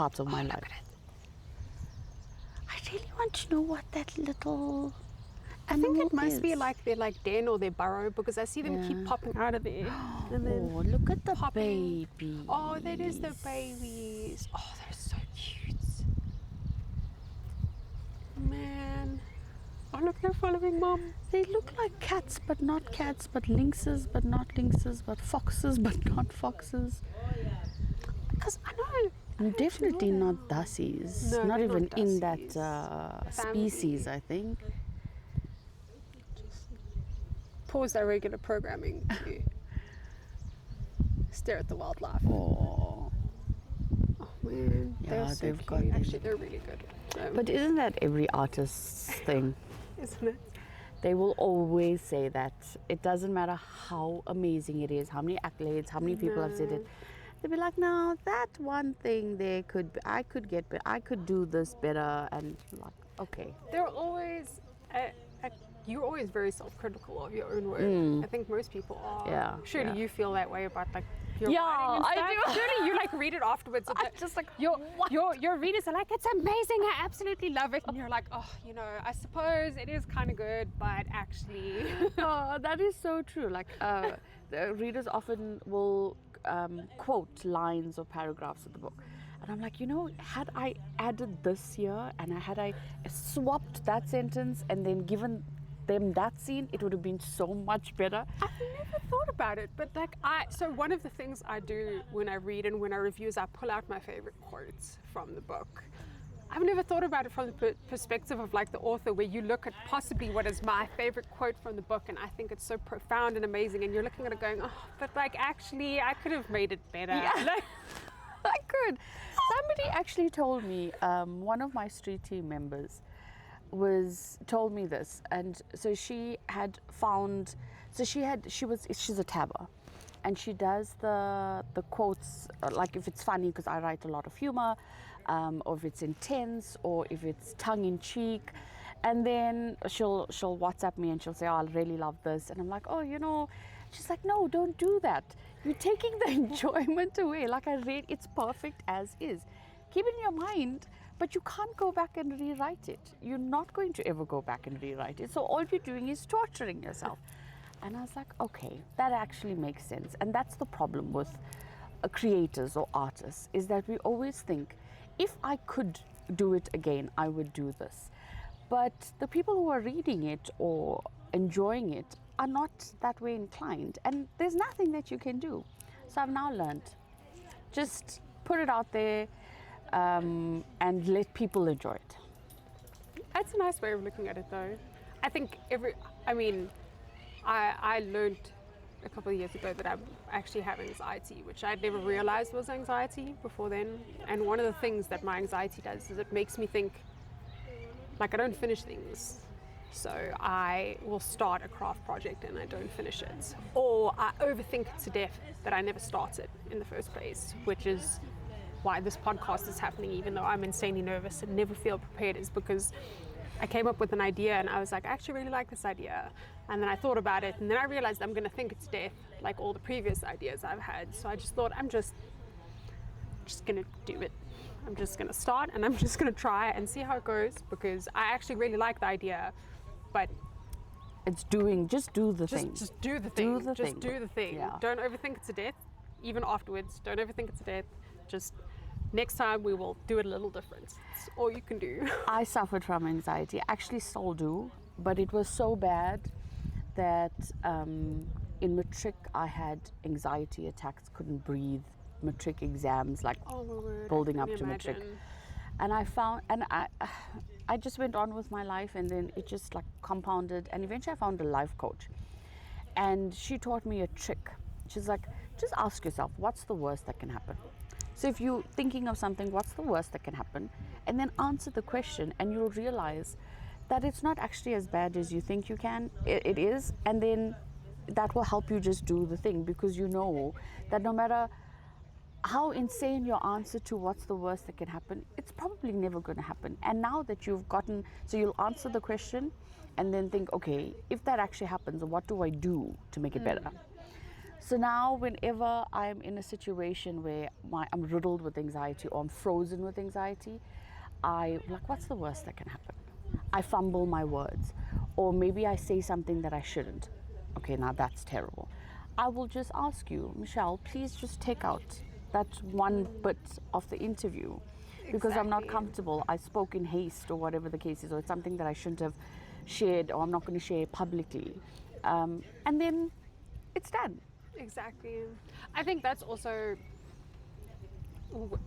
parts of my life. I really want to know what that little I think it must be like their den or their burrow, because I see them keep popping out of there. And then look at the popping. baby. Oh, that is the babies. Oh, they're so cute. Man. Oh, look, they're following mom. They look like cats, but not cats, but lynxes, but not lynxes, but foxes, but not foxes. Because I know. And definitely not dassies. No, not even not in dassies. that Family. species, I think. Pause their regular programming to stare at the wildlife. Oh, man. Yeah, They're so they've cute. got them. Actually, they're really good. but isn't that every artist's thing? Isn't it? They will always say that it doesn't matter how amazing it is, how many accolades, how many people have said it. They'll be like, no, that one thing there could be, I could get better, I could do this better, and like, okay. They're always, you're always very self-critical of your own work. I think most people are. Yeah, Surely yeah. you feel that way about like your Yeah, writing and I stuff. do. Surely you like read it afterwards. And I'm just like, your readers are like, it's amazing, I absolutely love it, and you're like, oh, I suppose it is kind of good, but actually. Oh, that is so true. Like the readers often will quote lines or paragraphs of the book, and I'm like, had I added this here and had I swapped that sentence and then given them that scene, it would have been so much better. I've never thought about it, but so one of the things I do when I read and when I review is I pull out my favorite quotes from the book. I've never thought about it from the perspective of like the author, where you look at possibly what is my favorite quote from the book, and I think it's so profound and amazing, and you're looking at it going, oh, but like actually I could have made it better. Yeah. Like, I could. Somebody actually told me, one of my street team members told me this, and so she had found, she's a tabber, and she does the quotes, like if it's funny, because I write a lot of humor, or if it's intense, or if it's tongue-in-cheek, and then she'll WhatsApp me and she'll say, oh, I really love this, and I'm like, oh, she's like, no, don't do that, you're taking the enjoyment away. Like, it's perfect as is, keep it in your mind, but you can't go back and rewrite it. You're not going to ever go back and rewrite it, so all you're doing is torturing yourself. And I was like, okay, that actually makes sense. And that's the problem with creators or artists, is that we always think, if I could do it again, I would do this. But the people who are reading it or enjoying it are not that way inclined. And there's nothing that you can do. So I've now learned, just put it out there and let people enjoy it. that's a nice way of looking at it, though. I think I learned a couple of years ago that I actually have anxiety, which I'd never realized was anxiety before then. And one of the things that my anxiety does is it makes me think, like, I don't finish things. So I will start a craft project and I don't finish it. Or I overthink it to death that I never start it in the first place, which is why this podcast is happening, even though I'm insanely nervous and never feel prepared, is because I came up with an idea and I was like, I actually really like this idea. And then I thought about it, and then I realized I'm going to think it to death, like all the previous ideas I've had. So I just thought, I'm just going to do it. I'm just going to start and I'm just going to try and see how it goes, because I actually really like the idea, but it's just do the thing. Just do the thing. Do the thing. Yeah. Don't overthink it to death. Even afterwards, don't overthink it to death. Just next time we will do it a little different. It's all you can do. I suffered from anxiety. I actually still do, but it was so bad that in matric I had anxiety attacks, couldn't breathe, matric exams, like building up to matric. And I just went on with my life, and then it just like compounded, and eventually I found a life coach, and she taught me a trick. She's like, just ask yourself, what's the worst that can happen? So if you're thinking of something, what's the worst that can happen? And then answer the question, and you'll realize that it's not actually as bad as you think you can. It is. And then that will help you just do the thing, because you know that no matter how insane your answer to what's the worst that can happen, it's probably never going to happen. And now that you've gotten, so you'll answer the question and then think, okay, if that actually happens, what do I do to make it better? So now whenever I'm in a situation where I'm riddled with anxiety or I'm frozen with anxiety, I like, what's the worst that can happen? I fumble my words, or maybe I say something that I shouldn't. Okay, now that's terrible. I will just ask you, Michelle, please just take out that one bit of the interview because I'm not Exactly. comfortable. I spoke in haste or whatever the case is, or it's something that I shouldn't have shared or I'm not going to share publicly. And then it's done. Exactly. I think that's also,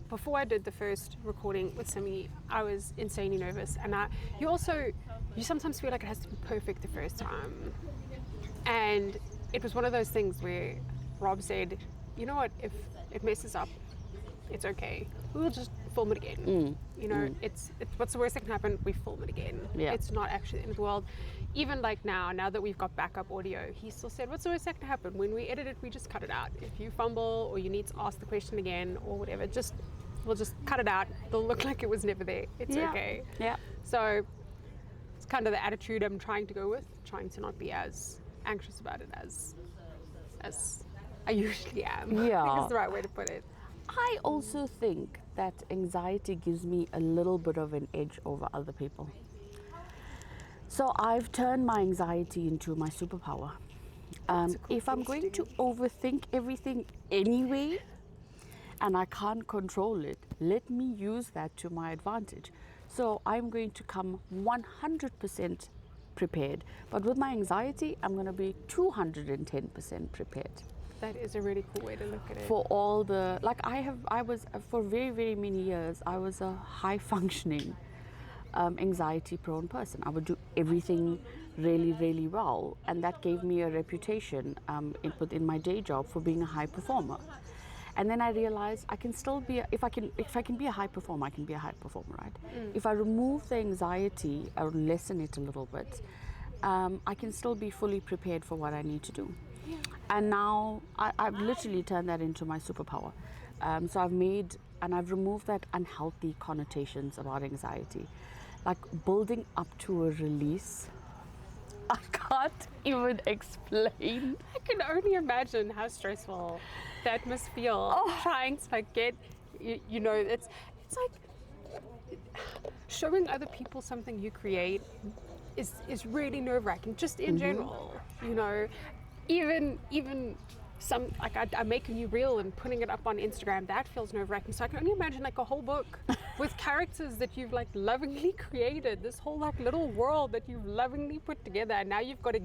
before I did the first recording with Simi, I was insanely nervous, and you sometimes feel like it has to be perfect the first time, and it was one of those things where Rob said, you know what, if it messes up, it's okay, we'll just film it again. It's what's the worst that can happen? We film it again. Yeah. It's not actually the end of the world. Even like now that we've got backup audio, he still said, what's the worst that can happen? When we edit it, we just cut it out. If you fumble or you need to ask the question again or whatever, we'll just cut it out. It'll look like it was never there. It's okay. Yeah. So it's kind of the attitude I'm trying to go with, trying to not be as anxious about it as I usually am. Yeah. I think is the right way to put it. I also think that anxiety gives me a little bit of an edge over other people. So I've turned my anxiety into my superpower. That's a cool If I'm thing going to to overthink everything anyway, and I can't control it, let me use that to my advantage. So I'm going to come 100% prepared. But with my anxiety, I'm going to be 210% prepared. That is a really cool way to look at it. For all the, like I was, for very, very many years, I was a high functioning, anxiety prone person. I would do everything really, really well. And that gave me a reputation within my day job for being a high performer. And then I realized I can still be, if I can be a high performer, I can be a high performer, right? If I remove the anxiety or lessen it a little bit, I can still be fully prepared for what I need to do. Yeah. And now I've literally turned that into my superpower. So I've removed that unhealthy connotations about anxiety. Like building up to a release, I can't even explain. I can only imagine how stressful that must feel. Trying to like get, it's like showing other people something you create is really nerve-wracking, just in general, even some, like I'm making you reel and putting it up on Instagram, that feels nerve-wracking. So I can only imagine like a whole book with characters that you've like lovingly created, this whole like little world that you've lovingly put together, and now you've got to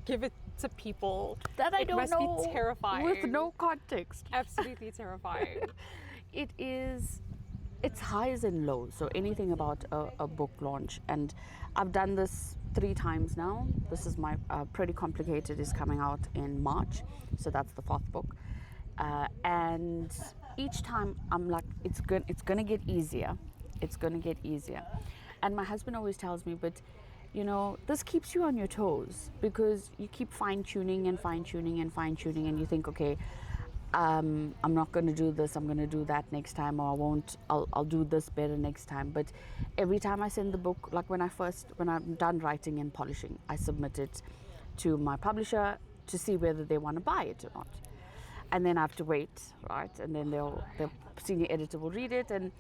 give it to people That I don't must know, be terrifying. with no context. Absolutely terrifying. It's highs and lows. So anything about a book launch, and I've done this 3 times now. This is my Pretty Complicated is coming out in March, so that's the 4th book. And each time I'm like, it's gonna get easier. It's gonna get easier. And my husband always tells me, but this keeps you on your toes because you keep fine-tuning and fine-tuning and fine-tuning, and you think, okay, I'm not going to do this, I'm going to do that next time, or I'll do this better next time. But every time I send the book, like when I'm done writing and polishing, I submit it to my publisher to see whether they want to buy it or not. And then I have to wait, right? And then the senior editor will read it and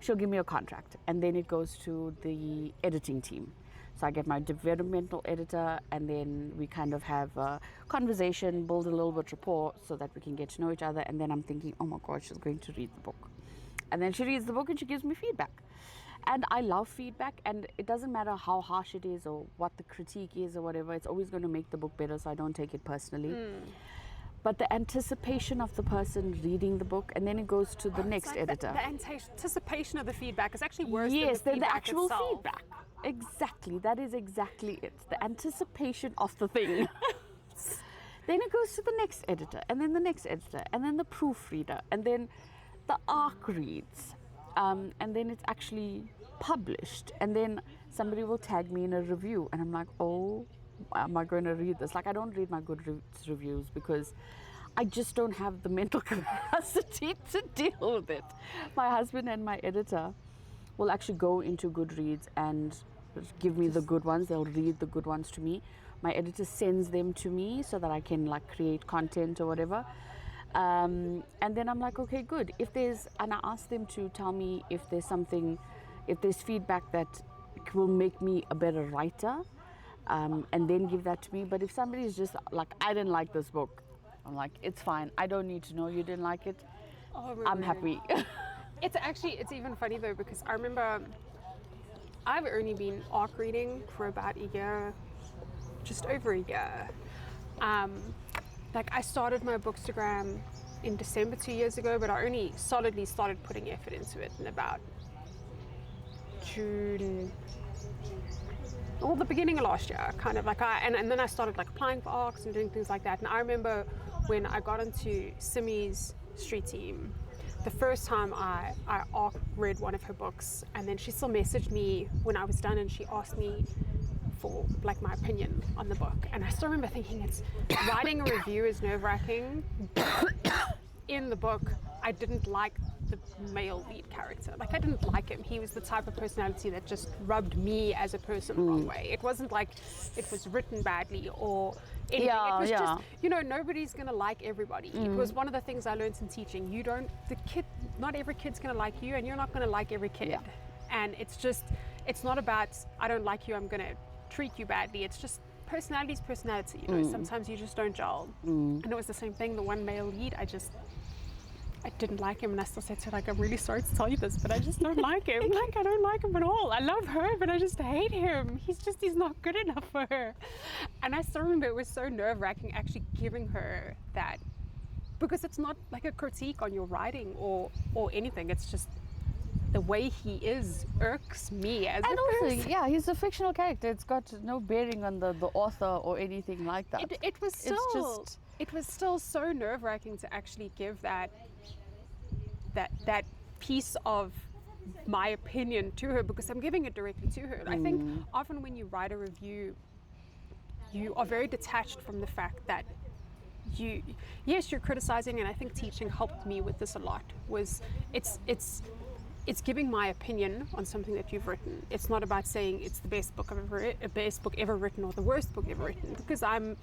she'll give me a contract. And then it goes to the editing team. So I get my developmental editor, and then we kind of have a conversation, build a little bit rapport so that we can get to know each other. And then I'm thinking, oh my God, she's going to read the book. And then she reads the book and she gives me feedback. And I love feedback, and it doesn't matter how harsh it is or what the critique is or whatever, it's always going to make the book better, so I don't take it personally. But the anticipation of the person reading the book, and then it goes to the next like editor. The anticipation of the feedback is actually worse Yes, than the actual itself. feedback. Exactly, that is exactly it. The anticipation of the thing. Then it goes to the next editor, and then the next editor, and then the proofreader, and then the ARC reads. And then it's actually published, and then somebody will tag me in a review, and I'm like, oh, am I going to read this? Like, I don't read my Goodreads reviews because I just don't have the mental capacity to deal with it. My husband and my editor will actually go into Goodreads and give me the good ones. They'll read the good ones to me. my editor sends them to me so that I can like create content or whatever. And then I'm like, okay, good. And I ask them to tell me if there's feedback that will make me a better writer, and then give that to me. But if somebody is just like, I didn't like this book, I'm like, it's fine. I don't need to know you didn't like it. Oh, I'm happy. It's even funny though, because I remember I've only been ARC reading for about a year, just over a year. Like I started my Bookstagram in December 2 years ago, but I only solidly started putting effort into it in about June, or the beginning of last year, kind of like and then I started like applying for ARCs and doing things like that. And I remember when I got into Simi's street team, the first time I ARC read one of her books, and then she still messaged me when I was done and she asked me for like my opinion on the book. And I still remember thinking, it's writing a review is nerve-wracking. In the book, I didn't like the male lead character. Like I didn't like him. He was the type of personality that just rubbed me as a person the wrong way. It wasn't like it was written badly or anything. It was just, nobody's gonna like everybody. It was one of the things I learned in teaching. Not every kid's gonna like you, and you're not gonna like every kid. And it's not about, I don't like you, I'm gonna treat you badly. It's just personality's personality. Sometimes you just don't gel. And it was the same thing. The one male lead, I didn't like him, and I still said to her, like, I'm really sorry to tell you this, but I just don't like him. Like, I don't like him at all. I love her, but I just hate him. He's not good enough for her. And I still remember it was so nerve-wracking actually giving her that, because it's not like a critique on your writing or anything. It's just the way he is irks me as a person. Yeah, he's a fictional character. It's got no bearing on the author or anything like that. It was still so nerve-wracking to actually give that piece of my opinion to her, because I'm giving it directly to her. I think often when you write a review, you are very detached from the fact that you're criticizing, and I think teaching helped me with this a lot. It's giving my opinion on something that you've written. It's not about saying it's the best book ever written or the worst book ever written, because I'm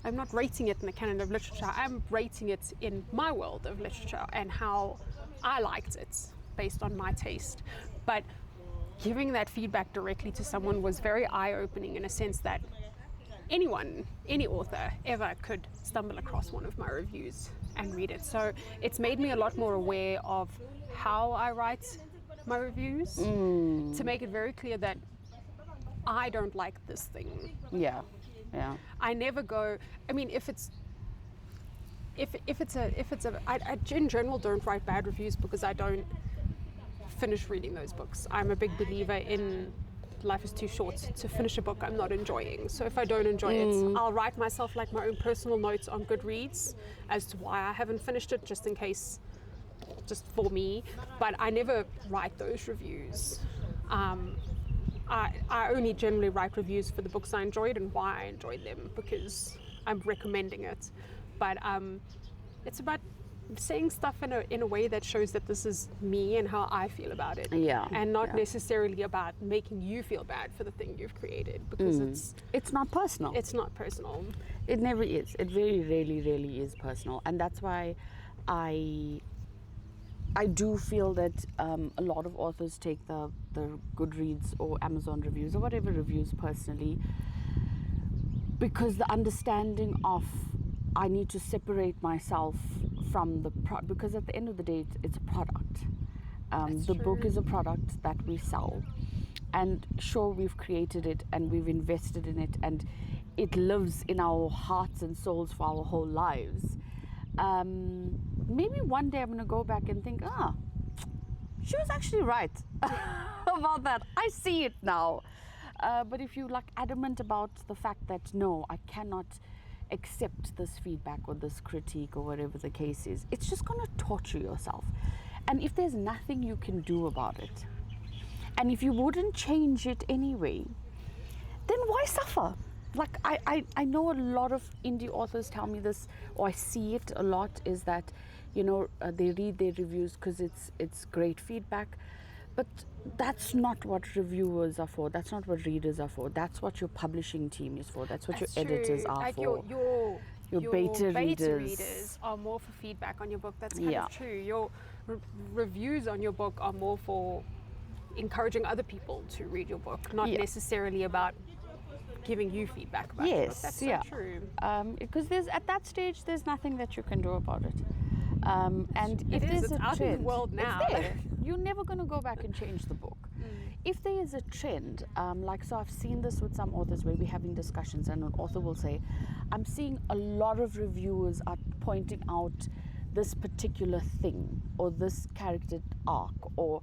not rating it in the canon of literature. I'm rating it in my world of literature and how I liked it based on my taste. But giving that feedback directly to someone was very eye-opening, in a sense that any author ever could stumble across one of my reviews and read it. So it's made me a lot more aware of how I write my reviews, to make it very clear that I don't like this thing. Yeah. I never go, I mean, I in general don't write bad reviews because I don't finish reading those books. I'm a big believer in life is too short to finish a book I'm not enjoying. So if I don't enjoy it, I'll write myself like my own personal notes on Goodreads as to why I haven't finished it, just in case, just for me. But I never write those reviews. I only generally write reviews for the books I enjoyed and why I enjoyed them, because I'm recommending it. But it's about saying stuff in a way that shows that this is me and how I feel about it. And not necessarily about making you feel bad for the thing you've created, because it's not personal. It's not personal. It never is. It very rarely is personal. And that's why I do feel that a lot of authors take the Goodreads or Amazon reviews or whatever reviews personally, because the understanding of I need to separate myself from because at the end of the day it's a product. The book is a product that we sell, and sure, we've created it and we've invested in it and it lives in our hearts and souls for our whole lives. Maybe one day I'm going to go back and think, she was actually right about that. I see it now. But if you're like adamant about the fact that no, I cannot accept this feedback or this critique or whatever the case is, it's just going to torture yourself. And if there's nothing you can do about it, and if you wouldn't change it anyway, then why suffer? Like I know a lot of indie authors tell me this, or I see it a lot, is that they read their reviews because it's great feedback, But that's not what reviewers are for. That's not what readers are for. That's what your publishing team is for. That's what That's your editors true. are Like for. your beta beta readers. readers are more for feedback on your book. That's kind Yeah. of true. Your reviews on your book are more for encouraging other people to read your book, not Yeah. necessarily about giving you feedback about your book. Yes, That's yeah. so true. Because there's at that stage, there's nothing that you can do about it. And if It is. there's It's a out trend, in the world now. it's there. You're never going to go back and change the book. If there is a trend, like so I've seen this with some authors where we're having discussions and an author will say, I'm seeing a lot of reviewers are pointing out this particular thing or this character arc, or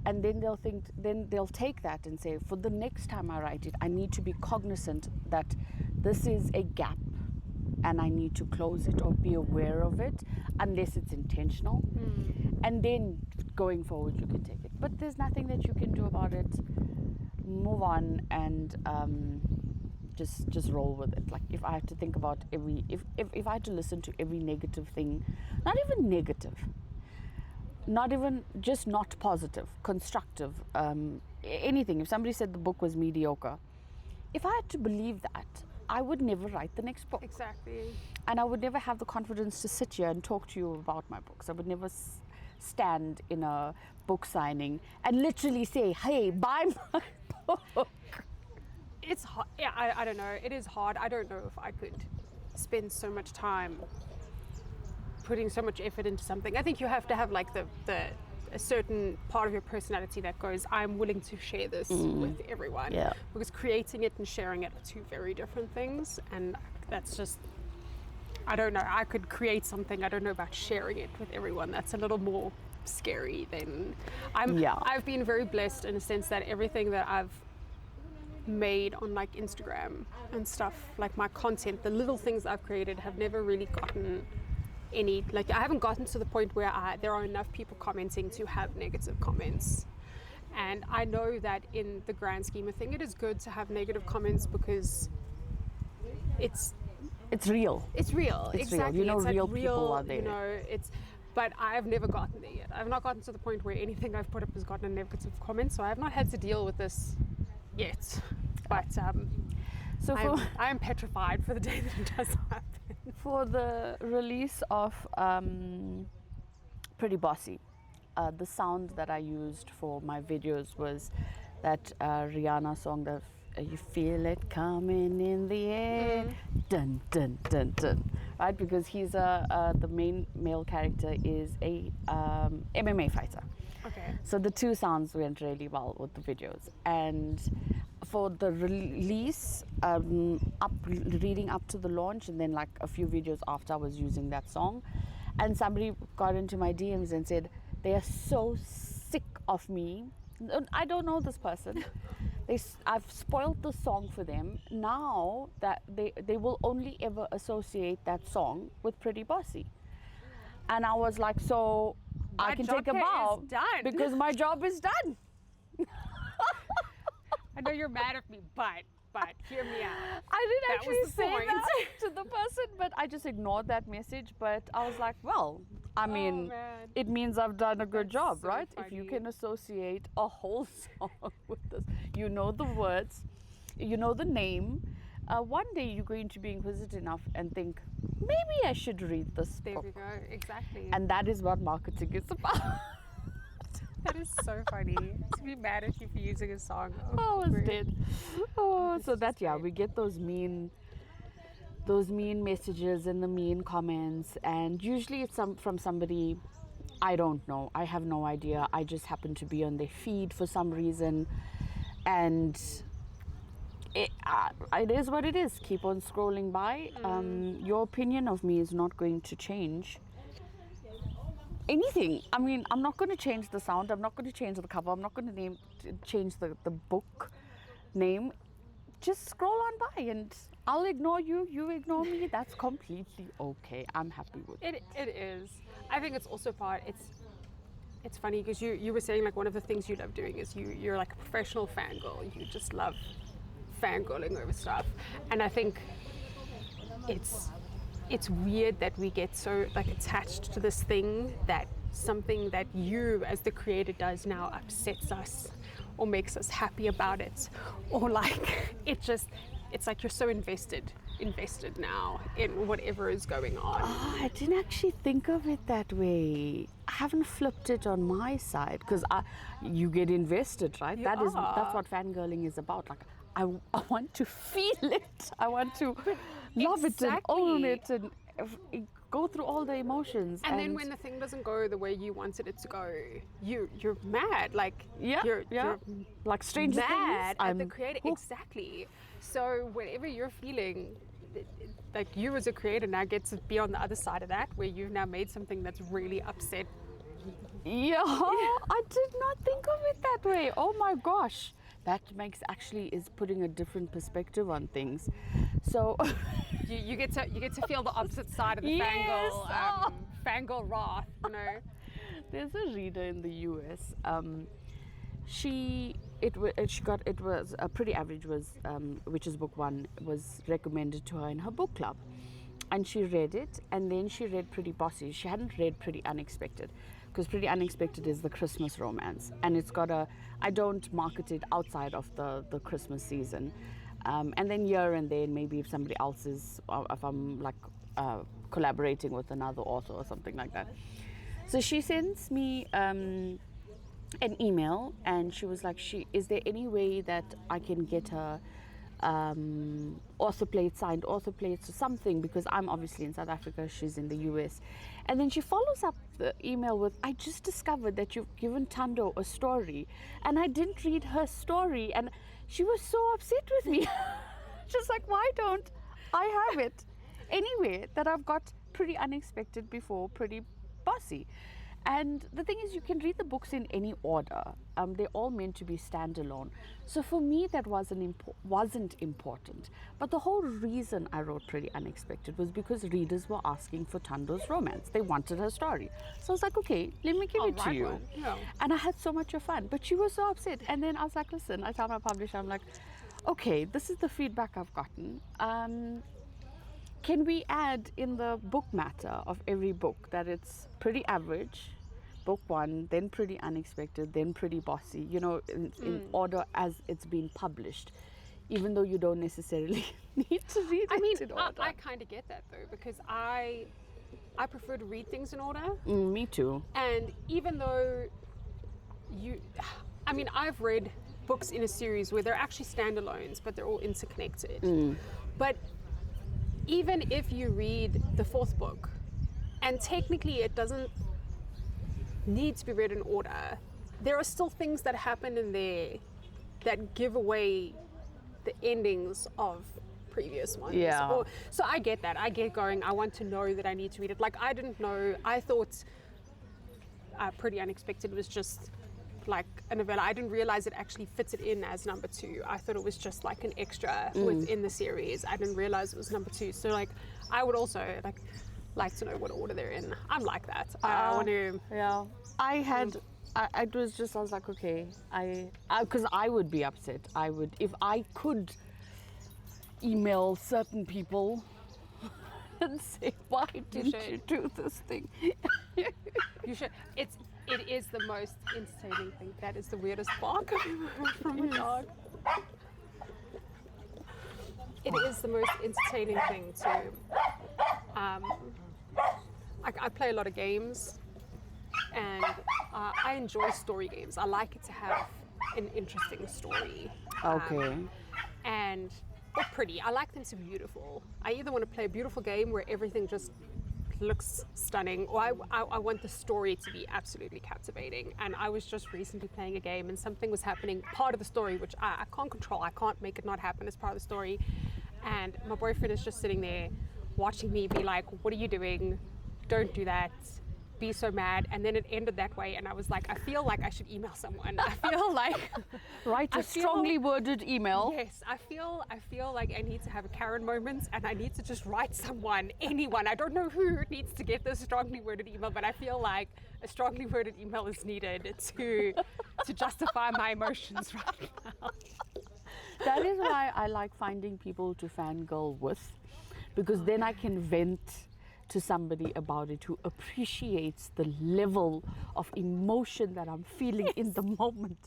and then they'll take that and say, for the next time I write it, I need to be cognizant that this is a gap and I need to close it or be aware of it, unless it's intentional. And then going forward you can take it, but there's nothing that you can do about it. Move on and just roll with it. Like if I have to think about if I had to listen to every negative thing, not even negative, not even just not positive, constructive, anything, if somebody said the book was mediocre, if I had to believe that, I would never write the next book. Exactly. And I would never have the confidence to sit here and talk to you about my books. I would never stand in a book signing and literally say, hey, buy my book. It's hard. Yeah, I don't know. It is hard. I don't know if I could spend so much time putting so much effort into something. I think you have to have like a certain part of your personality that goes, I'm willing to share this with everyone. Yeah. Because creating it and sharing it are two very different things. And that's just, I don't know. I could create something. I don't know about sharing it with everyone. That's a little more scary than I've been very blessed in a sense that everything that I've made on like Instagram and stuff, like my content, the little things I've created have never really gotten any, like I haven't gotten to the point where there are enough people commenting to have negative comments. And I know that in the grand scheme of things, it is good to have negative comments because it's real. It's real. It's exactly. real. You know, it's like real people are there. You know, but I've never gotten there yet. I've not gotten to the point where anything I've put up has gotten a negative comment, so I have not had to deal with this yet. But So I am petrified for the day that it does happen. for the release of Pretty Bossy, the sound that I used for my videos was that Rihanna song, that you feel it coming in the air, dun dun dun dun, right? Because he's the main male character is a MMA fighter. Okay. So the two sounds went really well with the videos. And for the release, leading up to the launch, and then like a few videos after, I was using that song, and somebody got into my DMs and said they are so sick of me. I don't know this person. I've spoiled the song for them. Now that they will only ever associate that song with Pretty Bossy. And I was like, so I can take a bow because my job is done. I know you're mad at me, but hear me out. I didn't That actually was the say point. that to the person, but I just ignored that message. But I was like, well, I mean, man. it means I've done a good That's job, so right? If you funny. can associate a whole song with this, you know the words, you know the name. One day you're going to be inquisitive enough and think, maybe I should read this There book. we go. Exactly. And that is what marketing is about. that is so funny. To be mad at you for using a song. Oh, it's great. dead. Oh, This so is that, yeah, great. we get those mean messages and the mean comments, and usually it's from somebody I don't know. I have no idea. I just happen to be on their feed for some reason, and it is what it is. Keep on scrolling by. Your opinion of me is not going to change anything. I mean, I'm not going to change the sound. I'm not going to change the cover. I'm not going to change the book name. Just scroll on by and I'll ignore you. You ignore me. That's completely okay. I'm happy with it. It is. I think it's also it's funny because you were saying like one of the things you love doing is you're like a professional fangirl. You just love fangirling over stuff. And I think it's weird that we get so like attached to this thing that something that you as the creator does now upsets us or makes us happy about it, or like it's like you're so invested now in whatever is going on. Oh, I didn't actually think of it that way. I haven't flipped it on my side because you get invested, right? That's what fangirling is about. Like I want to feel it. I want to love it and own it and go through all the emotions. And then when the thing doesn't go the way you wanted it to go, you're mad. Like you're like Stranger mad Things. at the creator. Exactly. So whatever you're feeling, like you as a creator now get to be on the other side of that, where you've now made something that's really upset. Yeah, I did not think of it that way. Oh my gosh. That is putting a different perspective on things. So you get to feel the opposite side of the fangirl wrath, you know. There's a reader in the US. It was a Pretty Average which is book 1, was recommended to her in her book club, and she read it, and then she read Pretty Bossy. She hadn't read Pretty Unexpected, because Pretty Unexpected is the Christmas romance, and it's got I don't market it outside of the Christmas season, and then here and then maybe if somebody else is, if I'm like collaborating with another author or something like that. So she sends me an email, and she was like, is there any way that I can get her signed author plates or something, because I'm obviously in South Africa, she's in the US. And then she follows up the email with, I just discovered that you've given Thando a story and I didn't read her story, and she was so upset with me. She's like, why don't I have it anyway that I've got Pretty Unexpected before Pretty Bossy? And the thing is, you can read the books in any order. They're all meant to be standalone. So for me, that wasn't important. But the whole reason I wrote Pretty Unexpected was because readers were asking for Thando's romance. They wanted her story. So I was like, okay, let me give it to you. Yeah. And I had so much of fun. But she was so upset. And then I was like, listen, I told my publisher, I'm like, okay, this is the feedback I've gotten. Can we add in the book matter of every book that it's Pretty Average, book 1, then Pretty Unexpected, then Pretty Bossy, in order as it's been published, even though you don't necessarily need to read it in order. I kind of get that though, because I prefer to read things in order. Me too. And even though I've read books in a series where they're actually standalones, but they're all interconnected. But even if you read the 4th book, and technically it doesn't need to be read in order, there are still things that happen in there that give away the endings of previous ones. Yeah. So I get that. I get going, I want to know that I need to read it. Like, I didn't know, I thought Pretty Unexpected was just like a novella. I didn't realize it actually fitted in as number 2. I thought it was just like an extra within the series. I didn't realize it was number 2. So like, I would also like to know what order they're in. I'm like that. I want to. Yeah. I was like, okay, because I would be upset. If I could email certain people and say, why didn't you do this thing? You should. It is the most entertaining thing. That is the weirdest bark from a dog. It is the most entertaining thing to. I play a lot of games, and I enjoy story games. I like it to have an interesting story. Okay. And or pretty. I like them to be beautiful. I either want to play a beautiful game where everything just looks stunning, or I want the story to be absolutely captivating. And I was just recently playing a game, and something was happening, part of the story, which I can't control. I can't make it not happen as part of the story. And my boyfriend is just sitting there watching me be like, what are you doing? Don't do that. Be so mad. And then it ended that way, and I was like, I feel like I should email someone. I feel like write a strongly worded email. Yes, I feel like I need to have a Karen moment, and I need to just write anyone. I don't know who needs to get this strongly worded email, but I feel like a strongly worded email is needed to justify my emotions right now. That is why I like finding people to fangirl with, because then I can vent to somebody about it who appreciates the level of emotion that I'm feeling in the moment.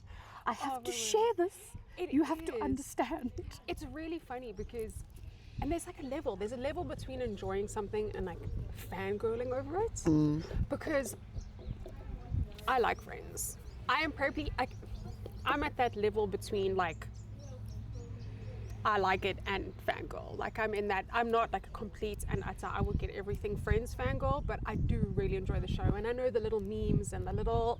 I have to share this. You have to understand. It's really funny because, and there's like there's a level between enjoying something and like fangirling over it. Because I like Friends. I am probably, I'm at that level between like, I like it and fangirl. Like I'm in that, I'm not like a complete and utter, I will get everything Friends fangirl, but I do really enjoy the show. And I know the little memes and the little,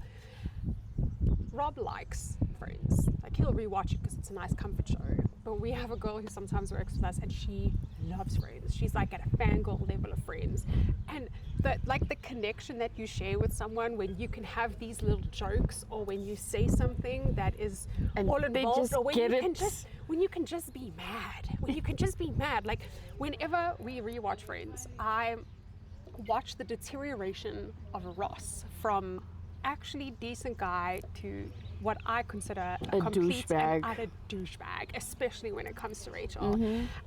Rob likes Friends. Like he'll rewatch it because it's a nice comfort show. But we have a girl who sometimes works with us and she loves Friends. She's like at a fangirl level of Friends. And the connection that you share with someone when you can have these little jokes, or when you say something that is and all involved, or when you can just be mad. When you can just be mad. Like whenever we rewatch Friends, I watch the deterioration of Ross from actually decent guy to what I consider a complete and utter douchebag, especially when it comes to Rachel.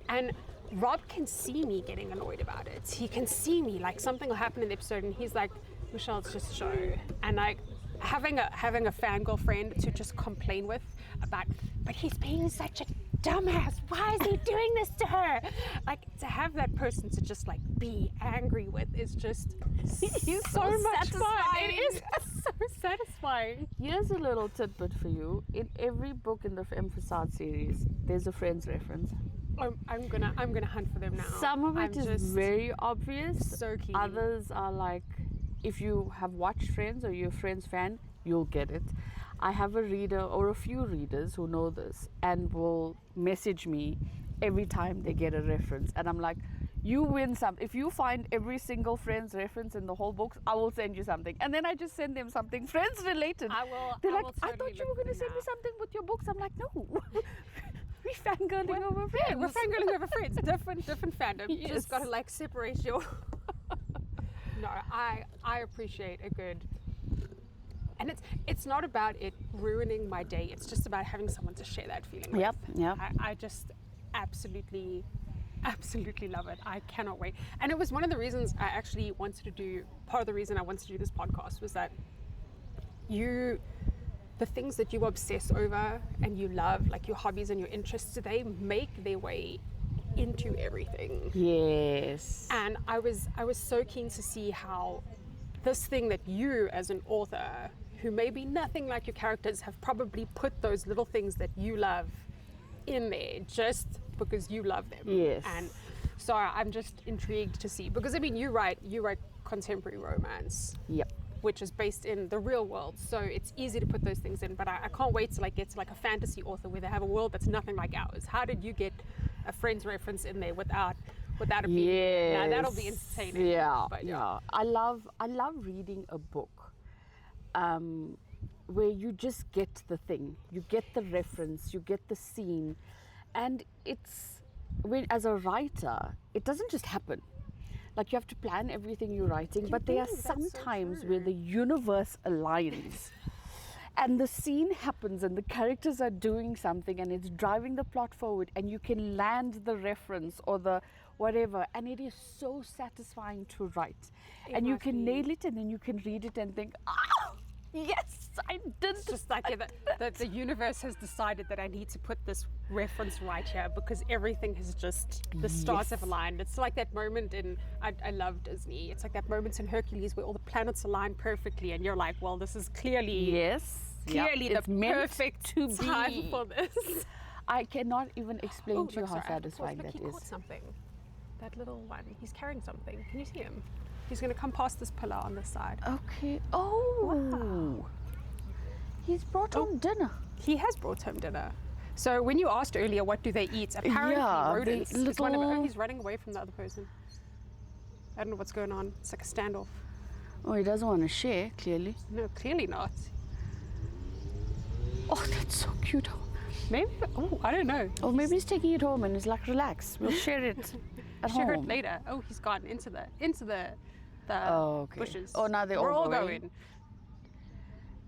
And Rob can see me getting annoyed about it. He can see me, like something will happen in the episode and he's like, Michelle, it's just a show. And like having a fangirl friend to just complain with about, but he's being such a dumbass. Why is he doing this to her? Like to have that person to just like be angry with is just so much fun. It is so satisfying. Here's a little tidbit for you. In every book in the Femme Facade series, there's a Friends reference. I'm gonna hunt for them now. Some of it is very obvious. So keen. Others are like, if you have watched Friends or you're a Friends fan, you'll get it. I have a reader or a few readers who know this and will message me every time they get a reference. And I'm like, you win some. If you find every single Friends reference in the whole books, I will send you something. And then I just send them something Friends related. They're like, I thought you were going to send me something with your books. I'm like, no. We're fangirling over Friends. Yeah, we're fangirling over Friends. Different fandom. Yes. Just gotta like separate your. No, I appreciate a good. And it's not about it ruining my day. It's just about having someone to share that feeling with. Yep. I just absolutely love it. I cannot wait. And it was one of the reasons I actually wanted to do. Part of the reason I wanted to do this podcast was that the things that you obsess over and you love, like your hobbies and your interests, they make their way into everything. Yes. And I was so keen to see how this thing that you as an author, who may be nothing like your characters, have probably put those little things that you love in there just because you love them. Yes. And so I'm just intrigued to see, because I mean you write contemporary romance. Yep. Which is based in the real world, so it's easy to put those things in. But I can't wait to like get to like a fantasy author where they have a world that's nothing like ours. How did you get a Friends reference in there without it being? Yes. Now that'll be entertaining. Yeah. But yeah. I love reading a book where you just get the thing, you get the reference, you get the scene, and it's as a writer, it doesn't just happen. Like you have to plan everything you're writing, but there are some times where the universe aligns and the scene happens and the characters are doing something and it's driving the plot forward and you can land the reference or the whatever, and it is so satisfying to write. And you can nail it and then you can read it and think, yes, I did. It's just like the universe has decided that I need to put this reference right here because everything has just, the stars have aligned. It's like that moment in, I love Disney. It's like that moment in Hercules where all the planets align perfectly and you're like, well, this is clearly the perfect time for this. I cannot even explain to you how satisfying that he is. Caught something. That little one. He's carrying something. Can you see him? He's going to come past this pillar on this side. Okay. Oh. Wow. He's brought home dinner. He has brought home dinner. So when you asked earlier what do they eat, apparently rodents is one of them. Oh, he's running away from the other person. I don't know what's going on. It's like a standoff. Oh, he doesn't want to share, clearly. No, clearly not. Oh, that's so cute. Maybe, I don't know. Or maybe he's taking it home and he's like, relax, we'll share it at home. Share it later. Oh, he's gone into the bushes. Oh, now We're all going.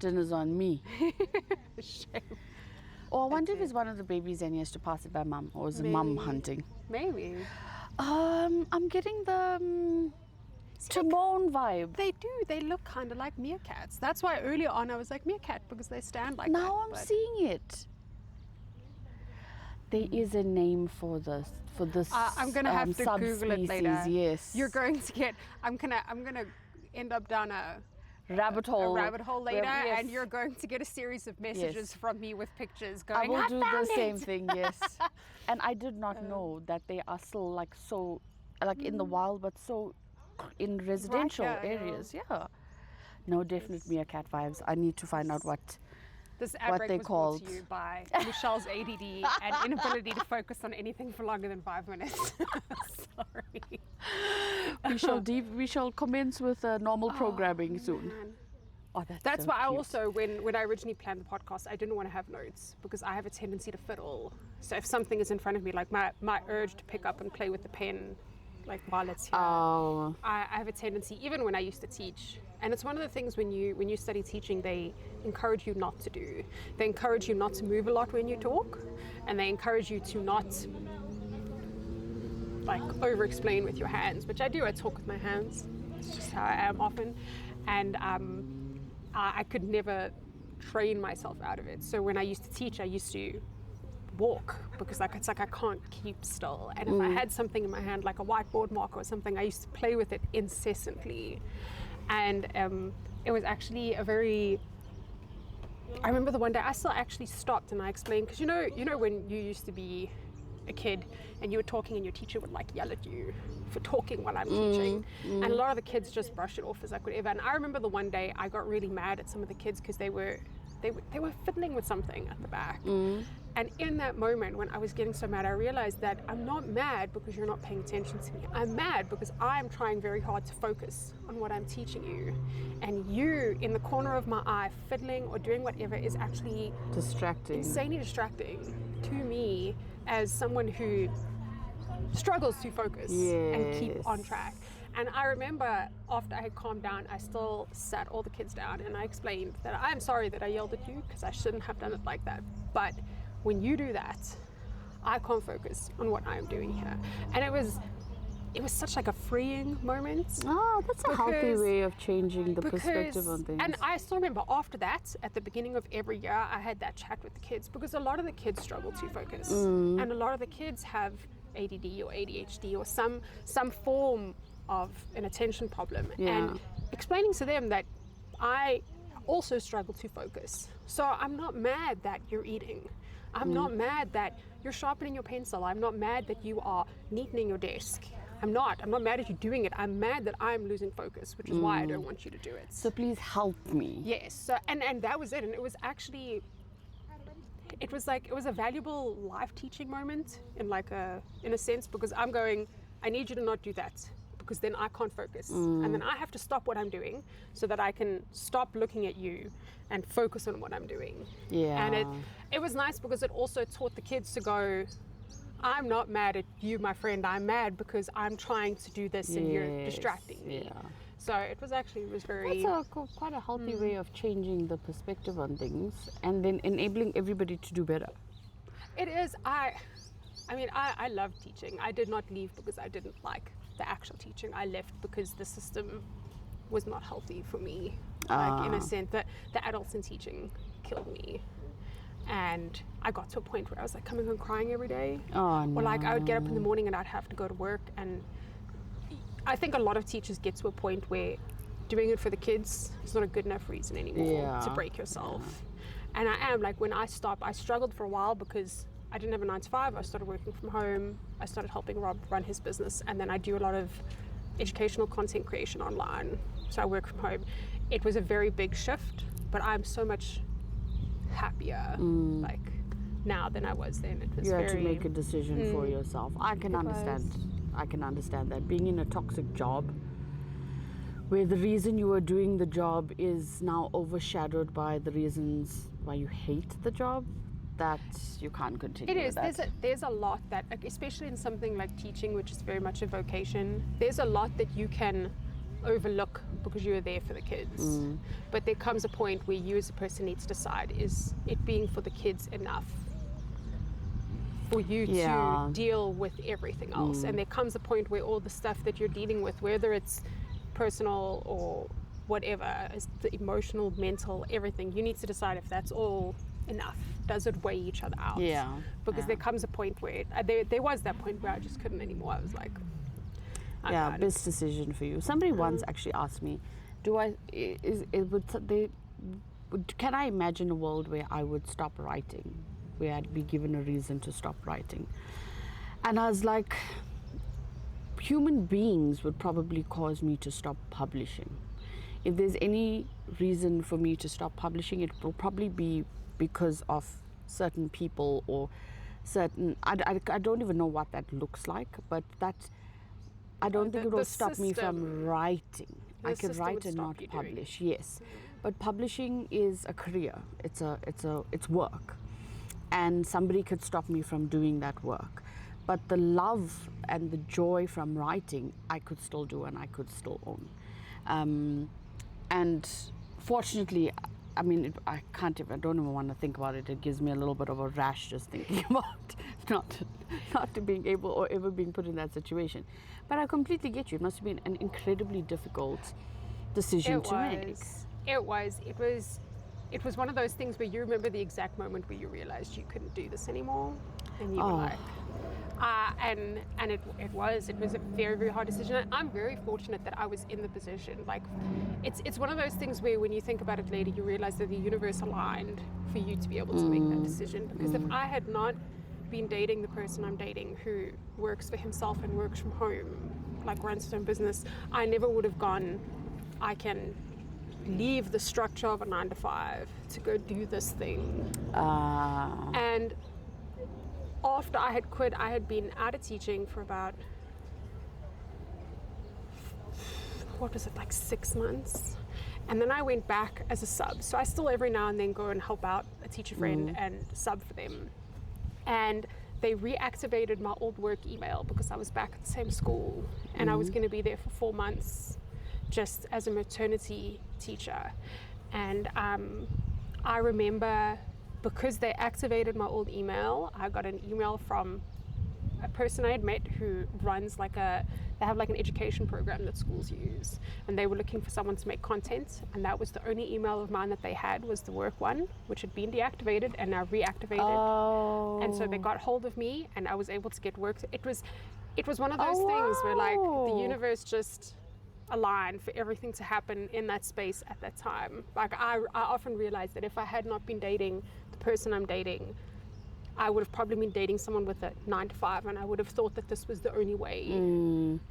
Dinner's on me. Shame. Oh, I wonder if it's one of the babies and he has to pass it by mum, or is it mum hunting? Maybe. I'm getting the Timon vibe. They do. They look kind of like meerkats. That's why earlier on I was like meerkat, because they stand like that. Now I'm seeing it. There is a name for this. I'm gonna have to Google it later. Yes. You're going to get. I'm gonna end up down a rabbit hole later, yes. and you're going to get a series of messages from me with pictures I going. will do the same thing. Yes. And I did not know that they are still like so, like in the wild, but so in residential areas. Yeah. No, definitely meerkat vibes. I need to find out what this ad break they was called. brought to you by Michelle's ADD and inability to focus on anything for longer than 5 minutes. Sorry. We shall commence with normal programming soon. Man. Oh, That's so why cute. I also, when I originally planned the podcast, I didn't want to have notes because I have a tendency to fiddle. So if something is in front of me, like my urge to pick up and play with the pen, like while it's here, I have a tendency, even when I used to teach. And it's one of the things when you study teaching, they encourage you not to do. They encourage you not to move a lot when you talk, and they encourage you to not like over-explain with your hands, which I do. I talk with my hands. It's just how I am often, and I could never train myself out of it. So when I used to teach, I used to walk because it's like I can't keep still. And if I had something in my hand, like a whiteboard marker or something, I used to play with it incessantly. And it was actually I remember the one day I still actually stopped and I explained, because you know when you used to be a kid and you were talking and your teacher would like yell at you for talking while I'm teaching, and a lot of the kids just brush it off as like whatever. And I remember the one day I got really mad at some of the kids because they were fiddling with something at the back. And in that moment when I was getting so mad, I realized that I'm not mad because you're not paying attention to me. I'm mad because I'm trying very hard to focus on what I'm teaching you. And you, in the corner of my eye, fiddling or doing whatever is actually insanely distracting to me as someone who struggles to focus and keep on track. And I remember after I had calmed down, I still sat all the kids down and I explained that I'm sorry that I yelled at you because I shouldn't have done it like that. But when you do that, I can't focus on what I'm doing here. And it was such like a freeing moment. Oh, that's a healthy way of changing the perspective on things. And I still remember after that, at the beginning of every year, I had that chat with the kids because a lot of the kids struggle to focus. And a lot of the kids have ADD or ADHD or some form of an attention problem. And explaining to them that I also struggle to focus. So I'm not mad that you're eating. I'm not mad that you're sharpening your pencil. I'm not mad that you are neatening your desk. I'm not mad at you doing it. I'm mad that I'm losing focus, which is why I don't want you to do it. So please help me. Yes. So and that was it. And it was actually, it was a valuable life teaching moment in a sense, because I'm going, I need you to not do that, because then I can't focus. And then I have to stop what I'm doing so that I can stop looking at you and focus on what I'm doing. Yeah. And it was nice because it also taught the kids to go, I'm not mad at you, my friend. I'm mad because I'm trying to do this and you're distracting me. Yeah. So it was very... That's quite a healthy way of changing the perspective on things and then enabling everybody to do better. It is. I love teaching. I did not leave because I didn't like the actual teaching. I left because the system was not healthy for me. Like in a sense that the adults in teaching killed me. And I got to a point where I was like coming home crying every day. Oh, no. Or like I would get up in the morning and I'd have to go to work. And I think a lot of teachers get to a point where doing it for the kids is not a good enough reason anymore to break yourself. Yeah. And I am like, when I stopped, I struggled for a while because I didn't have a 9 to 5. I started working from home. I started helping Rob run his business. And then I do a lot of educational content creation online. So I work from home. It was a very big shift, but I'm so much happier like now than I was then. It was you had to make a decision for yourself. I can understand that. Being in a toxic job where the reason you are doing the job is now overshadowed by the reasons why you hate the job, that you can't continue. It is. With that. There's a lot that, especially in something like teaching, which is very much a vocation, there's a lot that you can overlook because you are there for the kids. But there comes a point where you as a person need to decide, is it being for the kids enough for you to deal with everything else? And there comes a point where all the stuff that you're dealing with, whether it's personal or whatever, is the emotional, mental, everything. You need to decide if that's all enough. Does it weigh each other out? Yeah. Because there comes a point where there was that point where I just couldn't anymore. I was like, best decision for you. Somebody once actually asked me, can I imagine a world where I would stop writing, where I'd be given a reason to stop writing? And I was like, human beings would probably cause me to stop publishing. If there's any reason for me to stop publishing, it will probably be because of certain people or certain, I don't even know what that looks like, but that, I don't think it will stop me from writing. I could write and not publish, yes. But publishing is a career, it's work. And somebody could stop me from doing that work. But the love and the joy from writing, I could still do and I could still own. And fortunately, I mean, I don't even want to think about it. It gives me a little bit of a rash just thinking about not being able or ever being put in that situation. But I completely get you. It must have been an incredibly difficult decision to make. It was one of those things where you remember the exact moment where you realized you couldn't do this anymore. And you were like, and it was a very, very hard decision. And I'm very fortunate that I was in the position. Like, it's one of those things where when you think about it later, you realize that the universe aligned for you to be able to make that decision. Because if I had not been dating the person I'm dating, who works for himself and works from home, like runs his own business, I never would have gone, I can leave the structure of a 9-to-5 to go do this thing. And after I had quit, I had been out of teaching for about, 6 months. And then I went back as a sub. So I still every now and then go and help out a teacher friend and sub for them. And they reactivated my old work email because I was back at the same school and I was going to be there for 4 months just as a maternity teacher. And I remember, because they activated my old email, I got an email from a person I had met who runs they have like an education program that schools use, and they were looking for someone to make content, and that was the only email of mine that they had, was the work one, which had been deactivated and now reactivated. And so they got hold of me and I was able to get work. It was one of those things where like the universe just aligned for everything to happen in that space at that time. Like I often realize that if I had not been dating the person I'm dating, I would have probably been dating someone with a 9-to-5, and I would have thought that this was the only way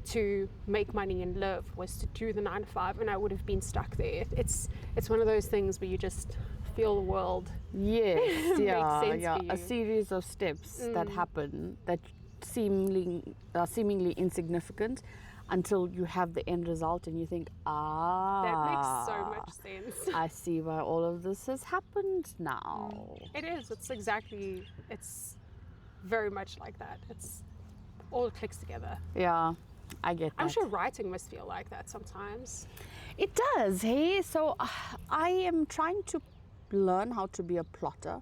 to make money and live, was to do the 9-to-5, and I would have been stuck there. It's one of those things where you just feel the world makes sense for you. A series of steps that happen that seemingly insignificant, until you have the end result and you think, that makes so much sense. I see why all of this has happened now. It is. It's very much like that. It's all clicks together. Yeah, I get that. I'm sure writing must feel like that sometimes. It does, hey? So I am trying to learn how to be a plotter.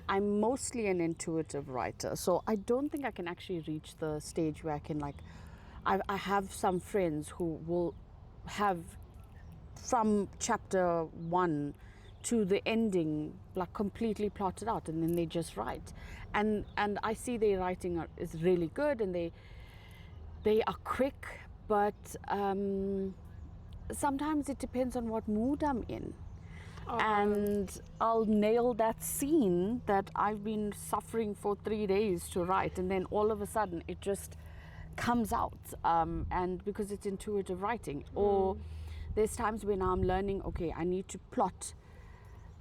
I'm mostly an intuitive writer, so I don't think I can actually reach the stage where I can I have some friends who will have from chapter 1 to the ending like completely plotted out, and then they just write. And I see their writing is really good, and they are quick, but sometimes it depends on what mood I'm in. And I'll nail that scene that I've been suffering for 3 days to write, and then all of a sudden it just comes out, and because it's intuitive writing. Or there's times when I'm learning, okay, I need to plot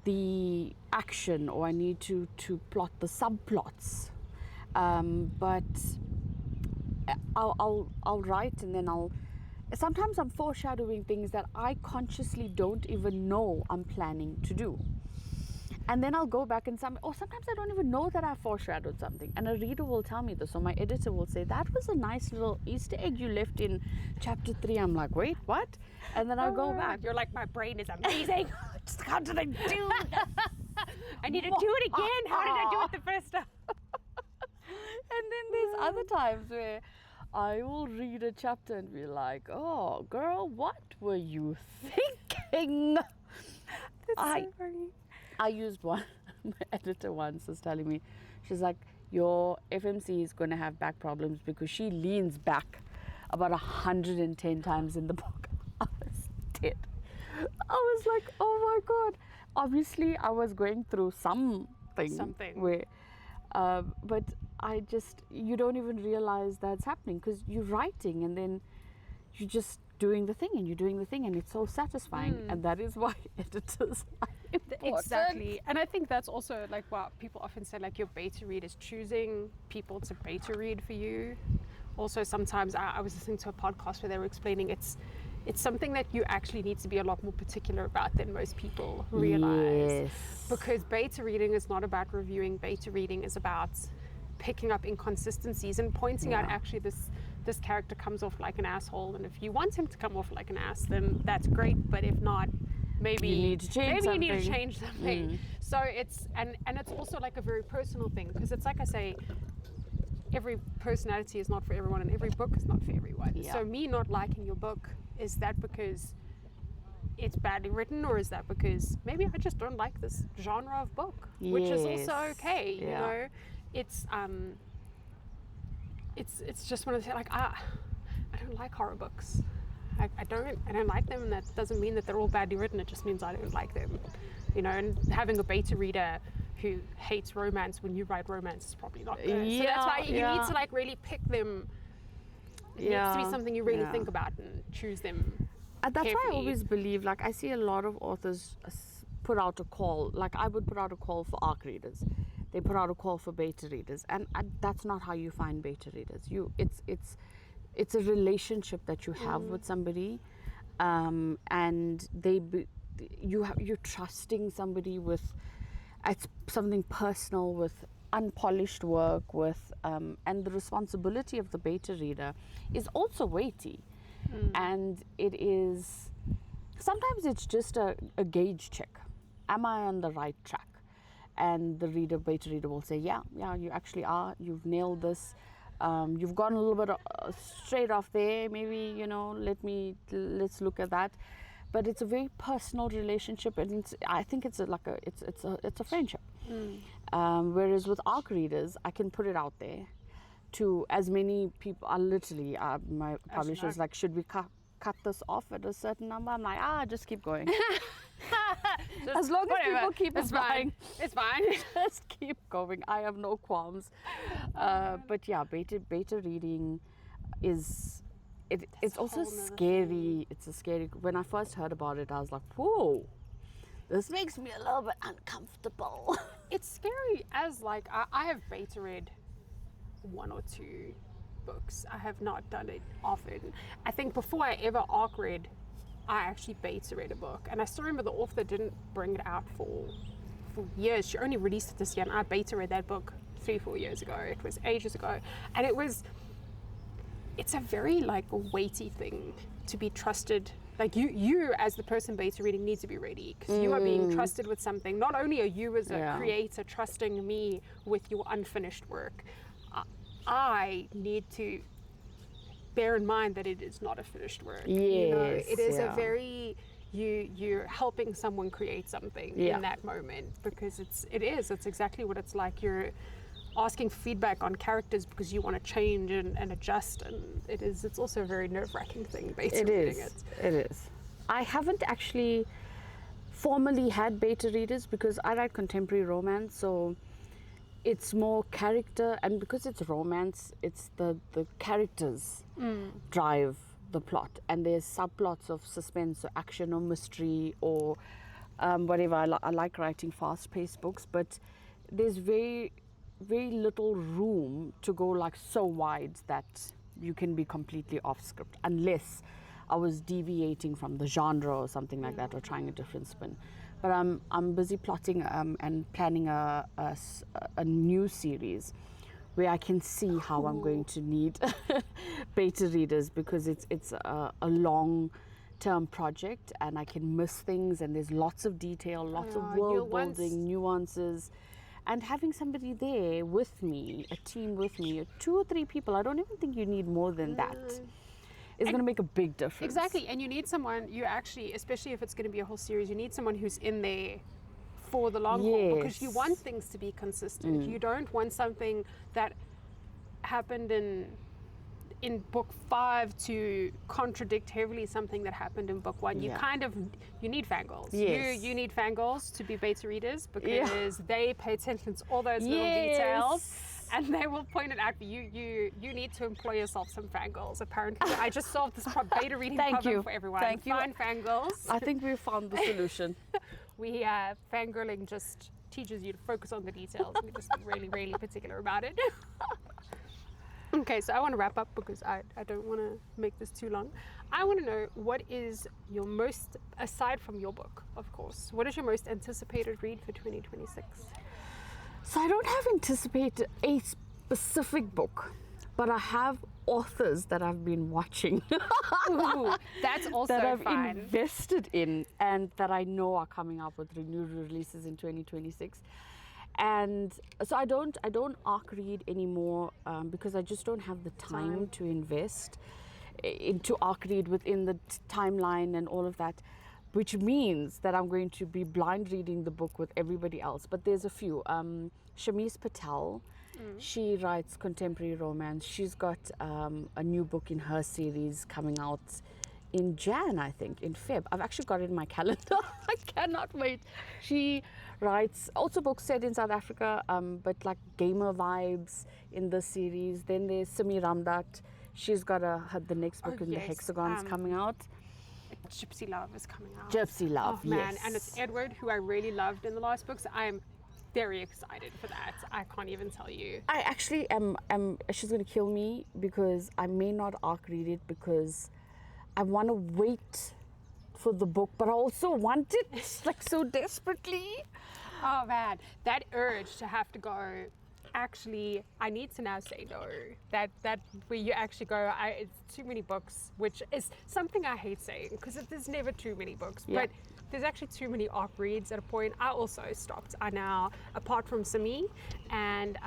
the action, or I need to plot the subplots, but I'll write, and then sometimes I'm foreshadowing things that I consciously don't even know I'm planning to do. And then I'll go back and sometimes I don't even know that I foreshadowed something. And a reader will tell me this, or my editor will say, that was a nice little Easter egg you left in chapter 3. I'm like, wait, what? And then I'll go back. You're like, my brain is amazing. Just how did I do that? I need to do it again. How did I do it the first time? And then there's other times where I will read a chapter and be like, oh, girl, what were you thinking? That's so funny. I used one, my editor once was telling me, she's like, your FMC is going to have back problems because she leans back about 110 times in the book. I was dead. I was like, oh my God. Obviously, I was going through something. Where, but you don't even realize that's happening because you're writing and then you're just doing the thing and it's so satisfying. And that is why editors are important. Exactly. And I think that's also like what people often say, like your beta read is choosing people to beta read for you. Also, sometimes I was listening to a podcast where they were explaining it's something that you actually need to be a lot more particular about than most people realize. Yes. Because beta reading is not about reviewing. Beta reading is about picking up inconsistencies and pointing out actually this character comes off like an asshole, and if you want him to come off like an ass, then that's great, but if not, maybe you need to change something. So it's and it's also like a very personal thing, because it's like I say, every personality is not for everyone and every book is not for everyone. So me not liking your book, is that because it's badly written, or is that because maybe I just don't like this genre of book, which is also okay. You know, it's just one of the, like I don't like horror books. I don't like them, and that doesn't mean that they're all badly written. It just means I don't like them. You know, and having a beta reader who hates romance when you write romance is probably not good. So that's why you need to like really pick them. It needs to be something you really think about and choose them. That's carefully. why I always believe, like I see a lot of authors put out a call, like I would put out a call for ARC readers. They put out a call for beta readers, and that's not how you find beta readers. It's a relationship that you have with somebody, and you're trusting somebody with it's something personal, with unpolished work, with and the responsibility of the beta reader is also weighty, and it is sometimes it's just a gauge check. Am I on the right track? And the beta reader will say, yeah, you actually are. You've nailed this. You've gone a little bit straight off there. Maybe, let's look at that. But it's a very personal relationship, and I think it's a friendship. Whereas with ARC readers, I can put it out there to as many people. Literally, my publisher's like, should we cut this off at a certain number? I'm like, just keep going. As long as people keep applying, it's fine. Just keep going. I have no qualms. But yeah, beta reading it's also scary. It's a scary. When I first heard about it, I was like, whoa, this makes me a little bit uncomfortable. It's scary as like I have beta read 1 or 2 books. I have not done it often. I think before I ever ARC read, I actually beta read a book, and I still remember the author didn't bring it out for years. She only released it this year, and I beta read that book 3-4 years ago. It was ages ago, and it's a very like weighty thing to be trusted. Like you as the person beta reading need to be ready, because you are being trusted with something. Not only are you as a creator trusting me with your unfinished work, I need to bear in mind that it is not a finished work. Yes, it is a very you're helping someone create something in that moment, because it's exactly what it's like. You're asking feedback on characters because you want to change and adjust, and it's also a very nerve-wracking thing, basically. It is. I haven't actually formally had beta readers because I write contemporary romance, so it's more character, and because it's romance, it's the characters drive the plot, and there's subplots of suspense or action or mystery or whatever. I like writing fast-paced books, but there's very, very little room to go like so wide that you can be completely off script, unless I was deviating from the genre or something like that, or trying a different spin. But I'm busy plotting and planning a new series where I can see how I'm going to need beta readers, because it's a long-term project, and I can miss things, and there's lots of detail, lots of world building, nuances, And having somebody there with me, a team with me, 2 or 3 people, I don't even think you need more than that. It's going to make a big difference. Exactly, and you need someone, you actually, especially if it's going to be a whole series, you need someone who's in there for the long haul, because you want things to be consistent. You don't want something that happened in book 5 to contradict heavily something that happened in book 1. You you need fangirls. Yes. You need fangirls to be beta readers, because they pay attention to all those little details, and they will point it out for you. You need to employ yourself some fangirls. Apparently, I just solved this beta reading problem for everyone. Thank you. Find fangirls. I think we found the solution. Fangirling just teaches you to focus on the details and just be really, really particular about it. Okay, so I want to wrap up because I don't want to make this too long. I want to know, what is your most, aside from your book, of course, what is your most anticipated read for 2026? So I don't have anticipated a specific book, but I have authors that I've been watching. Ooh, that's also that I've fun. invested in and that I know are coming up with renewed releases in 2026. And so I don't arc read anymore, because I just don't have the time to invest into arc read within the timeline and all of that, which means that I'm going to be blind reading the book with everybody else. But there's a few. Shamis Patel, she writes contemporary romance. She's got a new book in her series coming out in Jan, I think, in Feb. I've actually got it in my calendar. I cannot wait. She writes also books set in South Africa, but like gamer vibes in the series. Then there's Simi Ramdat. She's got the next book in the Hexagons coming out. Gypsy Love is coming out. Gypsy Love, oh, man. yes. And it's Edward, who I really loved in the last books. I'm very excited for that. I can't even tell you. I actually am she's going to kill me because I may not arc read it because I want to wait for the book, but I also want it like so desperately. Oh man, that urge to have to go, actually, I need to now say no. That where you actually go, it's too many books, which is something I hate saying, because there's never too many books, but there's actually too many arc reads at a point. I also stopped. I now, apart from Simi, and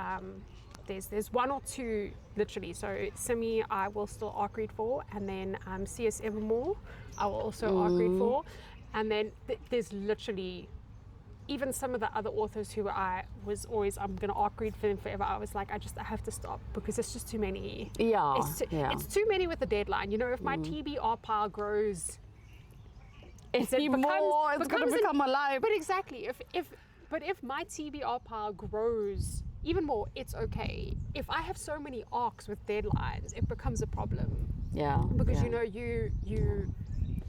there's 1 or 2 literally. So Simi I will still arc read for, and then C.S. Evermore I will also arc read for, and then there's literally even some of the other authors who I'm going to arc read for them forever. I was like, I have to stop because it's just too many. It's too many with the deadline. You know, if my TBR pile grows, it's going to become alive. But exactly, if my TBR pile grows even more, it's okay. If I have so many arcs with deadlines, it becomes a problem. Because you know,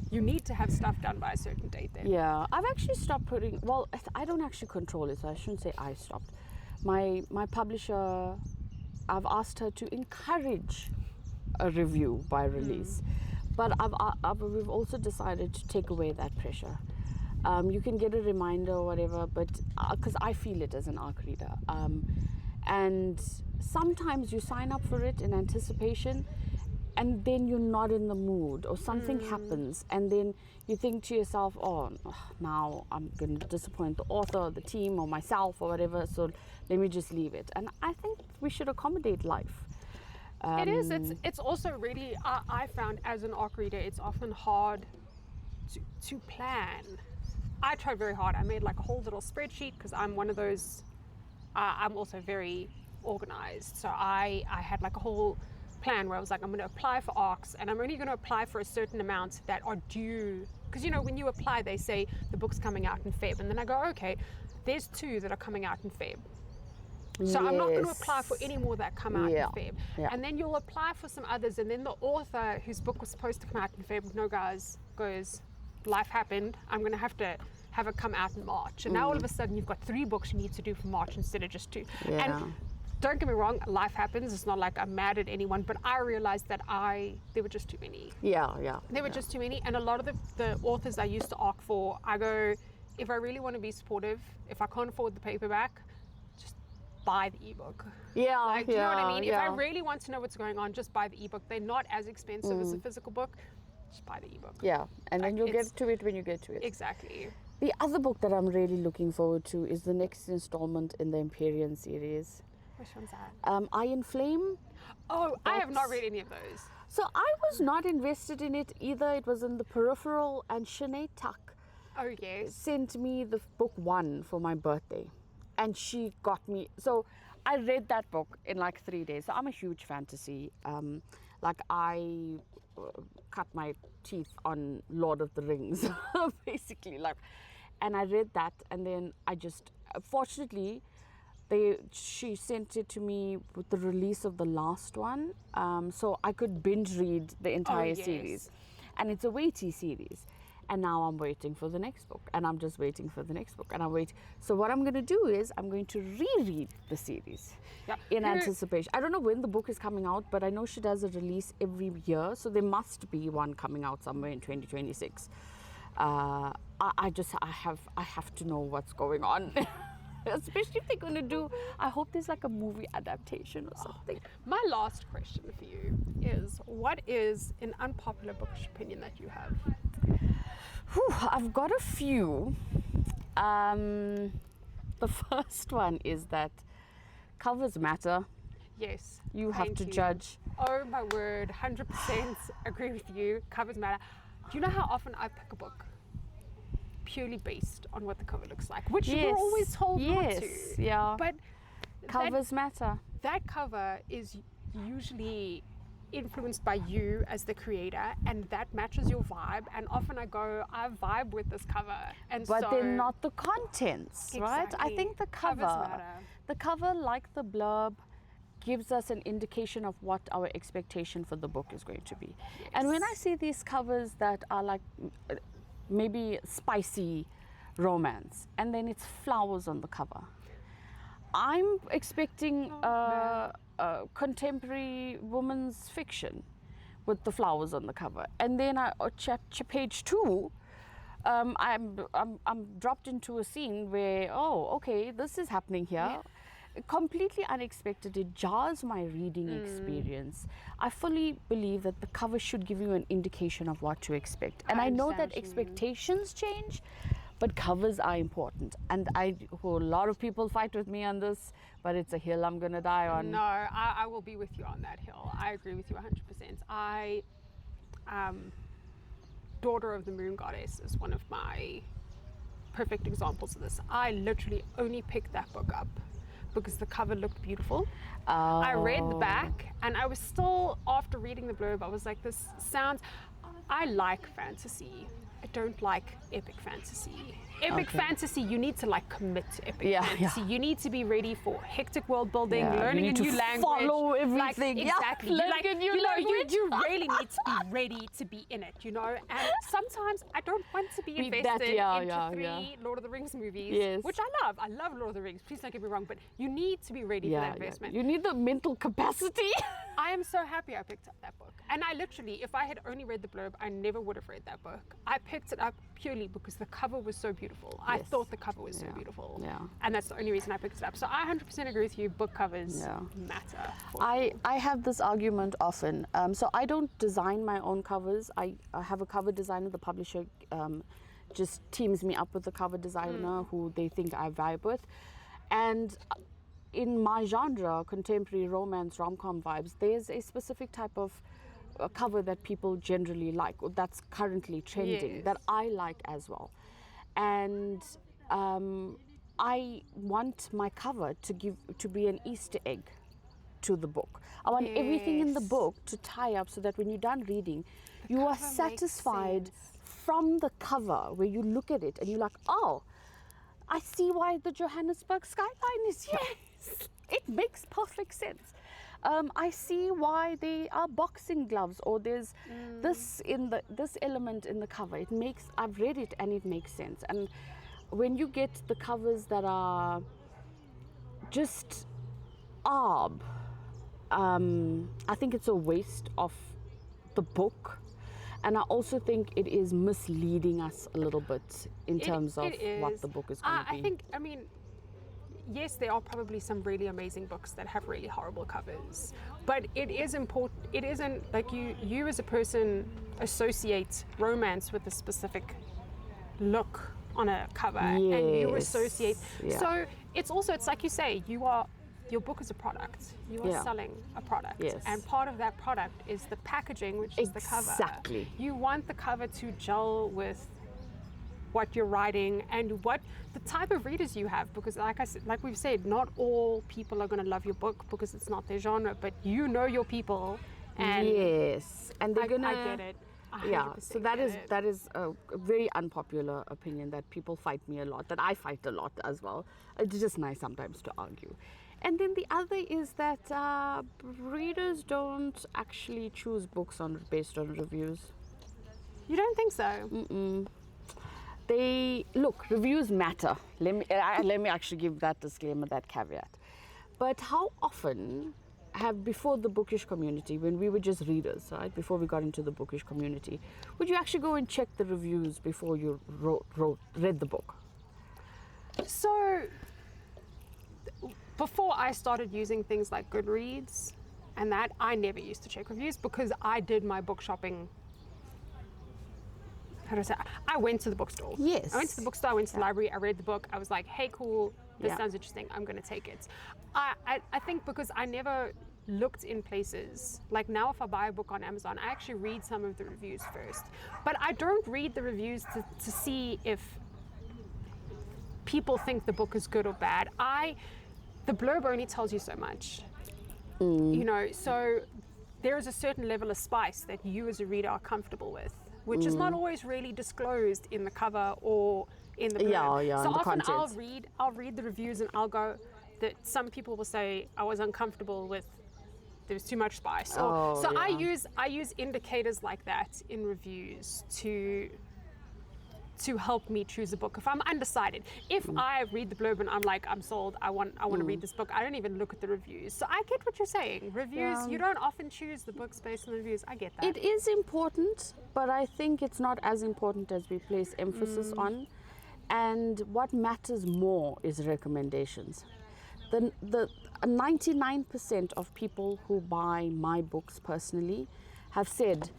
you need to have stuff done by a certain date then. I've actually stopped putting, well, I don't actually control it, so I shouldn't say I stopped. My publisher, I've asked her to encourage a review by release, but we've also decided to take away that pressure. You can get a reminder or whatever, but because I feel it as an arc reader, and sometimes you sign up for it in anticipation, and then you're not in the mood, or something happens, and then you think to yourself, oh, now I'm going to disappoint the author or the team or myself or whatever, so let me just leave it. And I think we should accommodate life. It is. It's also really, I found as an arc reader, it's often hard to plan. I tried very hard. I made like a whole little spreadsheet because I'm one of those, I'm also very organized. So I had like a whole plan where I was like, I'm going to apply for arcs, and I'm only going to apply for a certain amount that are due, because you know, when you apply they say the book's coming out in Feb, and then I go, okay, there's 2 that are coming out in Feb, so I'm not going to apply for any more that come out in Feb. And then you'll apply for some others, and then the author whose book was supposed to come out in Feb, no guys, goes, life happened, I'm going to have it come out in March, and now all of a sudden you've got 3 books you need to do for March instead of just 2. And don't get me wrong, life happens. It's not like I'm mad at anyone, but I realized that there were just too many. There were just too many. And a lot of the authors I used to arc for, I go, if I really want to be supportive, if I can't afford the paperback, just buy the ebook. Do you know what I mean? If I really want to know what's going on, just buy the ebook. They're not as expensive as a physical book. Just buy the ebook. And then you'll get to it when you get to it. Exactly. The other book that I'm really looking forward to is the next installment in the Empyrean series. Which one's that? Iron Flame. Oh, I have not read any of those. So I was not invested in it either. It was in the peripheral, and Sinead Tuck Oh, yes. sent me the book 1 for my birthday, and she got me. So I read that book in like 3 days. So I'm a huge fantasy. Like I cut my teeth on Lord of the Rings, basically. Like, and I read that, and then I just, fortunately, she sent it to me with the release of the last one, so I could binge read the entire series, and it's a weighty series. And now I'm waiting for the next book, and I'm just waiting for the next book, and I'm waiting. So what I'm going to do is I'm going to reread the series in anticipation. I don't know when the book is coming out, but I know she does a release every year, so there must be one coming out somewhere in 2026. I have to know what's going on. Especially if they're going to do, I hope there's like a movie adaptation or something. My last question for you is, what is an unpopular bookish opinion that you have? I've got a few. The first one is that covers matter. Yes. You have to judge. Oh my word, 100% agree with you. Covers matter. Do you know how often I pick a book purely based on what the cover looks like, which you were always told not to. Yeah. But covers matter. That cover is usually influenced by you as the creator, and that matches your vibe. And often I vibe with this cover, and but they're not the contents, right? I think the cover, like the blurb, gives us an indication of what our expectation for the book is going to be. Yes. And when I see these covers that are like maybe spicy romance, and then it's flowers on the cover, I'm expecting contemporary women's fiction with the flowers on the cover. And then page 2, I'm dropped into a scene where, oh, okay, this is happening here. Completely unexpected. It jars my reading experience. I fully believe that the cover should give you an indication of what to expect. And I know that expectations change, but covers are important. And a lot of people fight with me on this, but it's a hill I'm gonna die on. No, I will be with you on that hill. I agree with you 100%. Daughter of the Moon Goddess is one of my perfect examples of this. I literally only picked that book up because the cover looked beautiful. I read the back, and I was still, after reading the blurb, I was like, this sounds, I like fantasy. I don't like epic fantasy. Epic fantasy, you need to like commit to epic fantasy. You need to be ready for hectic world building, learning a new language. Follow everything. Exactly. You really need to be ready to be in it, you know? And sometimes I don't want to be invested into 3 Lord of the Rings movies, which I love. I love Lord of the Rings, please don't get me wrong, but you need to be ready for that investment. You need the mental capacity. I am so happy I picked up that book. And I literally, if I had only read the blurb, I never would have read that book. I picked it up purely because the cover was so beautiful. I thought the cover was so beautiful. And that's the only reason I picked it up. So I 100% agree with you, book covers matter. I have this argument often. So I don't design my own covers. I have a cover designer. The publisher just teams me up with a cover designer who they think I vibe with. And in my genre, contemporary romance, rom-com vibes, there's a specific type of cover that people generally like, or that's currently trending, that I like as well. And I want my cover to be an Easter egg to the book. I want everything in the book to tie up so that when you're done reading, you are satisfied from the cover, where you look at it and you're like, oh, I see why the Johannesburg skyline is here. It makes perfect sense. I see why they are boxing gloves, or there's this element in the cover. I've read it and it makes sense. And when you get the covers that are just I think it's a waste of the book. And I also think it is misleading us a little bit in terms of what the book is going to be. I mean, yes, there are probably some really amazing books that have really horrible covers, but it is important. It isn't like you as a person associate romance with a specific look on a cover, and you Yes. associate. Yeah. So it's like you say, your book is a product. You are Yeah. selling a product. Yes. And part of that product is the packaging, which is the cover. Exactly. You want the cover to gel with what you're writing and what the type of readers you have, because like we've said, not all people are going to love your book because it's not their genre, but you know your people, and Yes, and they're gonna. I get it. I Yeah, 100% so that get is it. that is a very unpopular opinion that people fight me a lot, that I fight a lot as well. It's just nice sometimes to argue. And then the other is that readers don't actually choose books based on reviews. You don't think so? They look, reviews matter. Let me actually give that disclaimer, that caveat. But how often have, before the bookish community, when we were just readers, right, before we got into the bookish community, would you actually go and check the reviews before you read the book? So before I started using things like Goodreads and that, I never used to check reviews because I did my book shopping. How do I say? I went to the bookstore. Yes. I went to the bookstore, I went to the library, I read the book, I was like, hey, cool, this Yeah. sounds interesting, I'm going to take it. I think because I never looked in places, like now if I buy a book on Amazon, I actually read some of the reviews first. But I don't read the reviews to see if people think the book is good or bad. The blurb only tells you so much. You know, so there is a certain level of spice that you as a reader are comfortable with, which is not always really disclosed in the cover or in the blurb. Yeah, So in the often content. I'll read the reviews and I'll go that some people will say I was uncomfortable with, there was too much spice. So yeah. I use indicators like that in reviews to help me choose a book. If I'm undecided, if I read the blurb and I'm like, I'm sold, I want to read this book, I don't even look at the reviews. So I get what you're saying. Reviews, Yeah. you don't often choose the books based on the reviews. I get that. It is important, but I think it's not as important as we place emphasis on. And what matters more is recommendations. The 99% of people who buy my books personally have said,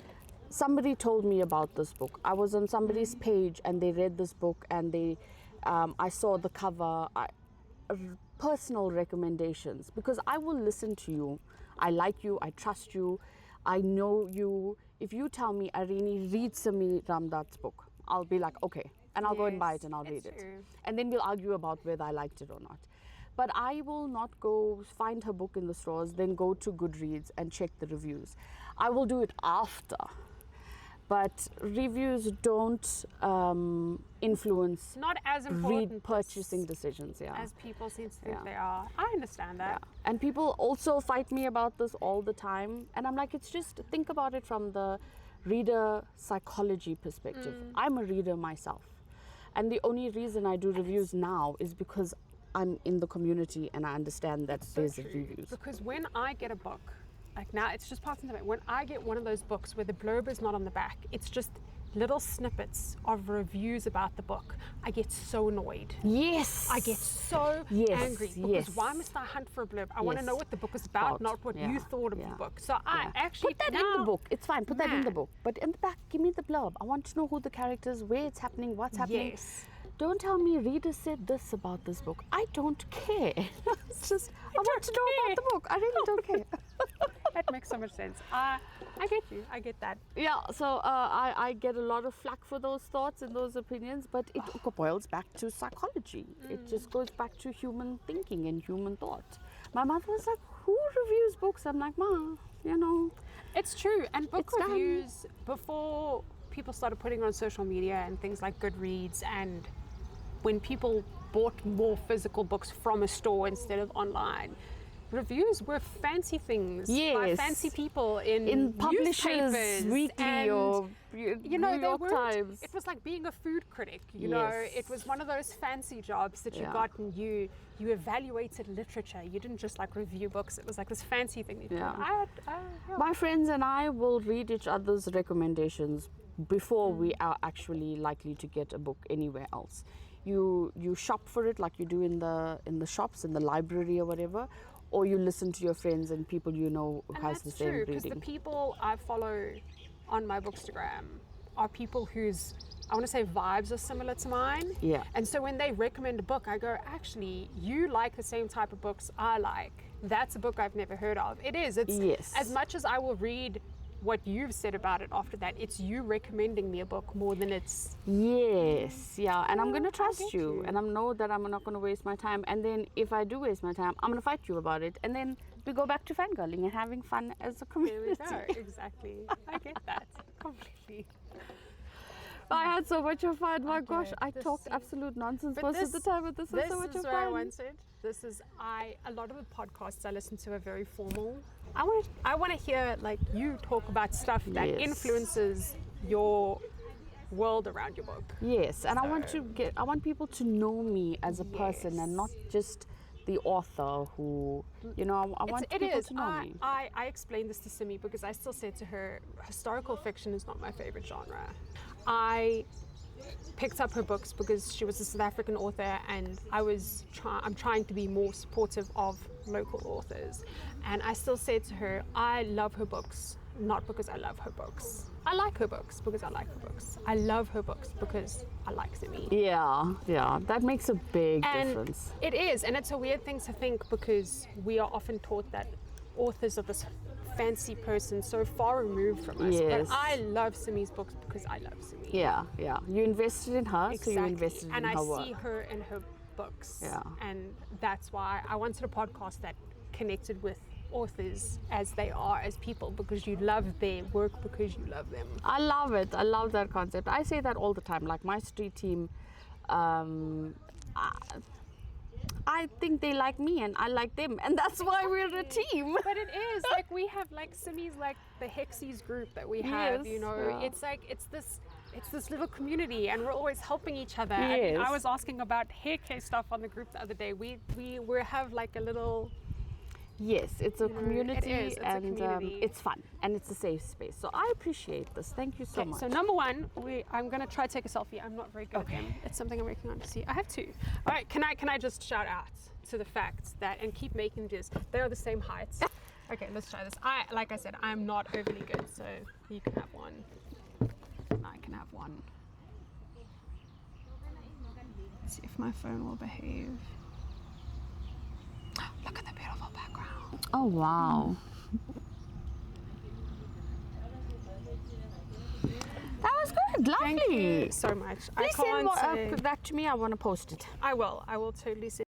somebody told me about this book. I was on somebody's page and they read this book and I saw the cover. Personal recommendations, because I will listen to you. I like you, I trust you, I know you. If you tell me, Arini, read Samir Ramdat's book, I'll be like, okay, and I'll go and buy it and I'll read it. True. And then we'll argue about whether I liked it or not. But I will not go find her book in the stores, then go to Goodreads and check the reviews. I will do it after. But reviews don't influence Not as important purchasing decisions. Yeah. as people seem to think Yeah. they are. I understand that. And people also fight me about this all the time. And I'm like, it's just, think about it from the reader psychology perspective. I'm a reader myself. And the only reason I do reviews now is because I'm in the community and I understand that there's True. reviews. Because when I get a book, like now it's just parts of it. When I get one of those books where the blurb is not on the back, it's just little snippets of reviews about the book, I get so annoyed. Yes. I get so Yes, angry because yes. why must I hunt for a blurb? I want to Yes. know what the book is about, not what you Yeah, thought of yeah, the book. So I yeah. actually Put that in now- the book. It's fine. Put that in the Man. book. But in the back, give me the blurb. I want to know who the character is, where it's happening, what's happening. Yes. Don't tell me reader said this about this book. I don't care. It's just, I want to know about the book. I really don't care. That makes so much sense. I get you. I get that. Yeah, so I get a lot of flack for those thoughts and those opinions, but it boils back to psychology. It just goes back to human thinking and human thought. My mother was like, who reviews books? I'm like, Ma, you know. It's true. And book It's done. reviews, before people started putting it on social media and things like Goodreads, and when people bought more physical books from a store instead of online, reviews were fancy things by Yes. fancy people in Publishers newspapers Weekly and, or you know, New they York weren't- Times. It was like being a food critic, you know. Yes. It was one of those fancy jobs that you Yeah. got, and you evaluated literature. You didn't just like review books. It was like this fancy thing. You Yeah. yeah. My friends and I will read each other's recommendations before we are actually likely to get a book anywhere else. You shop for it like you do in the shops, in the library or whatever, or you listen to your friends and people you know who And has the that's same true, because the reading. people I follow on my Bookstagram are people whose I want to say vibes are similar to mine. Yeah. And so when they recommend a book, I go, actually, you like the same type of books I like. That's a book I've never heard of. It is. It's Yes. as much as I will read what you've said about it after that, it's you recommending me a book more than it's... Yes, yeah, and I'm gonna I trust get you, you. and I know that I'm not gonna waste my time. And then if I do waste my time, I'm gonna fight you about it, and then we go back to fangirling and having fun as a There community. we go. Exactly. I get that completely. I had so much of fun. My Okay, gosh, I this talked is- absolute nonsense But most of the time, but this was so much is of what I fun. wanted. This is a lot of the podcasts I listen to are very formal. I want to hear like you talk about stuff that Yes. influences your world around your book. Yes, and So- I want people to know me as a person and not just the author who, you know, I want It people is. to know me. I explained this to Simi because I still said to her, historical fiction is not my favorite genre. I picked up her books because she was a South African author, and I'm trying to be more supportive of local authors. And I still said to her, I love her books, not because I love her books. I like her books because I like her books. I love her books because I like Simi. Yeah, that makes a big And difference. it is, and it's a weird thing to think because we are often taught that authors are this fancy person so far removed from us. Yes. But I love Simi's books because I love Simi. Yeah, you invested in her, Exactly. so you invested and in her I work. see her in her books. Yeah. And that's why I wanted a podcast that connected with authors as they are as people, because you love their work because you love them. I love it. I love that concept. I say that all the time. Like my street team, I think they like me and I like them, and that's why we're a team. But it is like we have like Simi's like the Hexies group that we have, Yes, you know. yeah. It's like it's this little community, and we're always helping each other. I mean, Yes. I was asking about hair care stuff on the group the other day. We have like a little... Yes, it's a You know, it community, is, it's a and community. it's fun and it's a safe space. So I appreciate this. Thank you so Okay, much. so number one, I'm gonna try to take a selfie. I'm not very good at them. It's something I'm working on to see. I have two. All right, can I just shout out to the fact that, and keep making this, they are the same height. Okay, let's try this. Like I said, I'm not overly good, so you can have one. I can have one. Let's see if my phone will behave. Look at the beautiful background. Oh wow. That was good. Lovely. Thank you so much. Please I can't send say... that to me. I want to post it. I will totally send